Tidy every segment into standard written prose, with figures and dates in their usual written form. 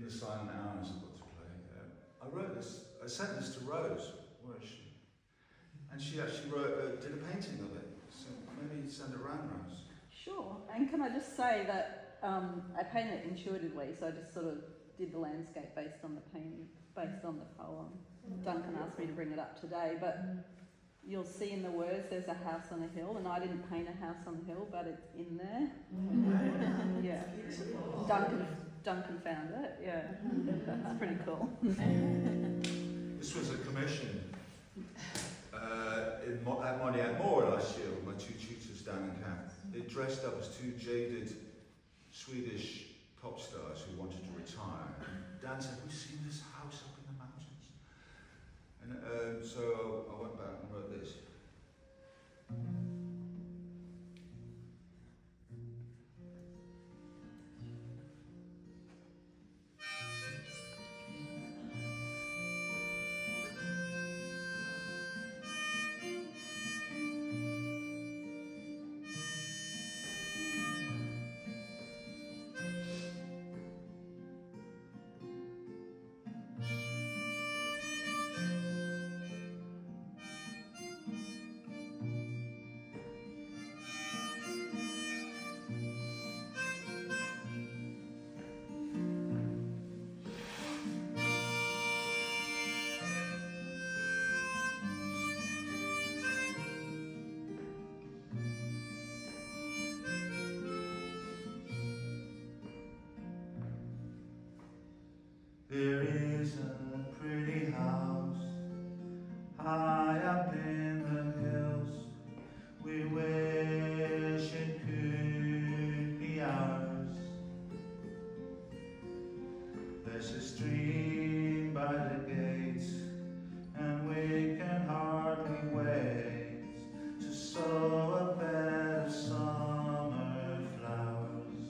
the silent hours I've got to play. I wrote this, I sent this to Rose, where is she? And she actually did a painting of it. So maybe send it around, Rose. Sure. And can I just say that I paint it intuitively, so I just sort of did the landscape based on the painting, based on the poem. Duncan asked me to bring it up today, but you'll see in the words there's a house on a hill, and I didn't paint a house on the hill, but it's in there. Yeah. Duncan found it, yeah. That's pretty cool. This was a commission at Moniac Moor last year with my two tutors down in camp. They dressed up as two jaded Swedish pop stars who wanted to retire. And Dan said, "We've seen this house up in the mountains." And so I went back and wrote this. There is a pretty house high up in the hills. We wish it could be ours. There's a stream by the gates, and we can hardly wait to sow a bed of summer flowers.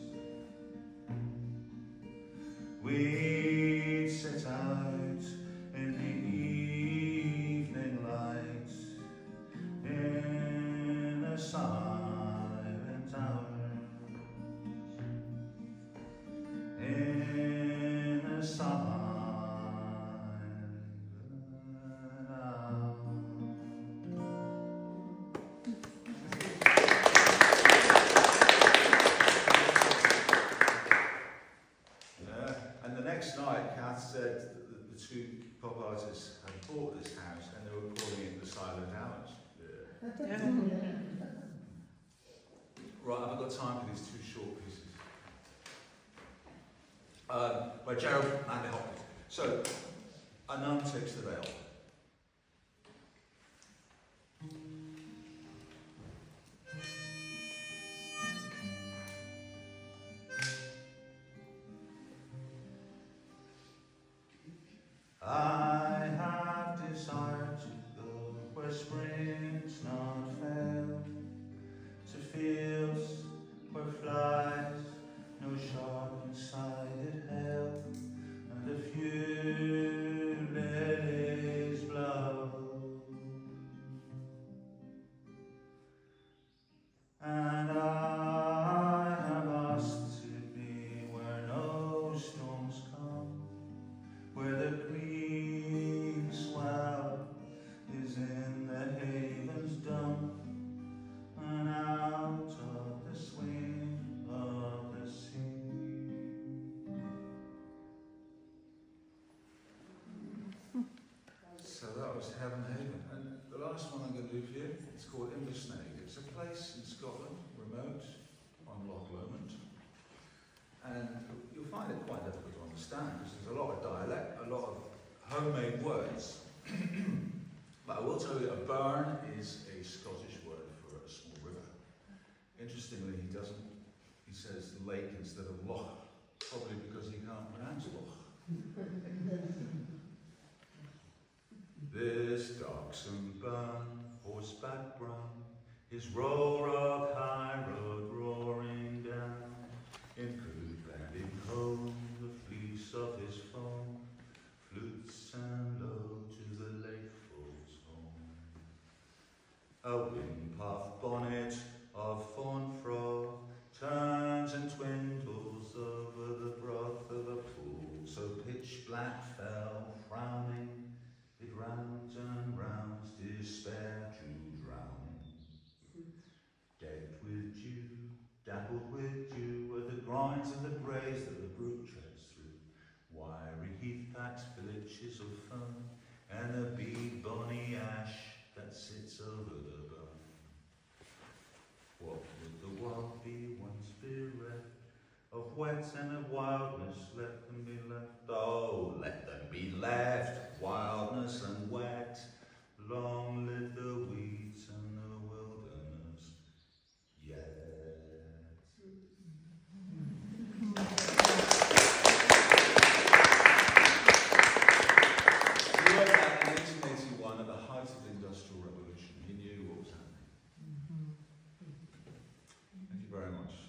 We'd sit out in the evening light in a silent hour, in a silent hour. Next night, Kath said that the two pop artists had bought this house and they were calling it the Silent Hours. Yeah. Right, I haven't got time for these two short pieces. By Gerald Manley Hopkins. So, a nun takes the veil. I have desired to go where spring's not failed, to fields where flies no sharp-sided hail, and a few lilies blow. And I have asked to be where no storms come, where the green swell is in the haven's dump, and out of the swing of the sea. So that was Heaven Haven. And the last one I'm going to do for you, it's called Inversnaig. It's a place in Scotland, remote, on Loch Lomond. And you'll find it quite difficult to understand because there's a lot of dialect, a lot of homemade words. But I will tell you, a burn is a Scottish word for a small river. Interestingly, he says lake instead of loch, probably because he can't pronounce loch. This darksome burn, horseback brown, his roar of high road roaring down, in good and in cold, the fleece of his foam, flutes and low to the lake falls home. A wind-puffed bonnet of fawn froth turns and twindles over the broth of a pool so pitch black fell, frowning, it rounds and rounds, despair to drown. Decked with dew, dappled with dew, were the grinds and the braes that the brook treads through. Wiry heath-packed villages of fern, and a big bonny ash that sits over the burn. What would the wild be once bereft of wet and of wildness? Let them be left, oh, let them be left, wildness and wet. Long live the weeds and the wilderness yet. He wrote that in 1881 at the height of the Industrial Revolution. He knew what was happening. Thank you very much.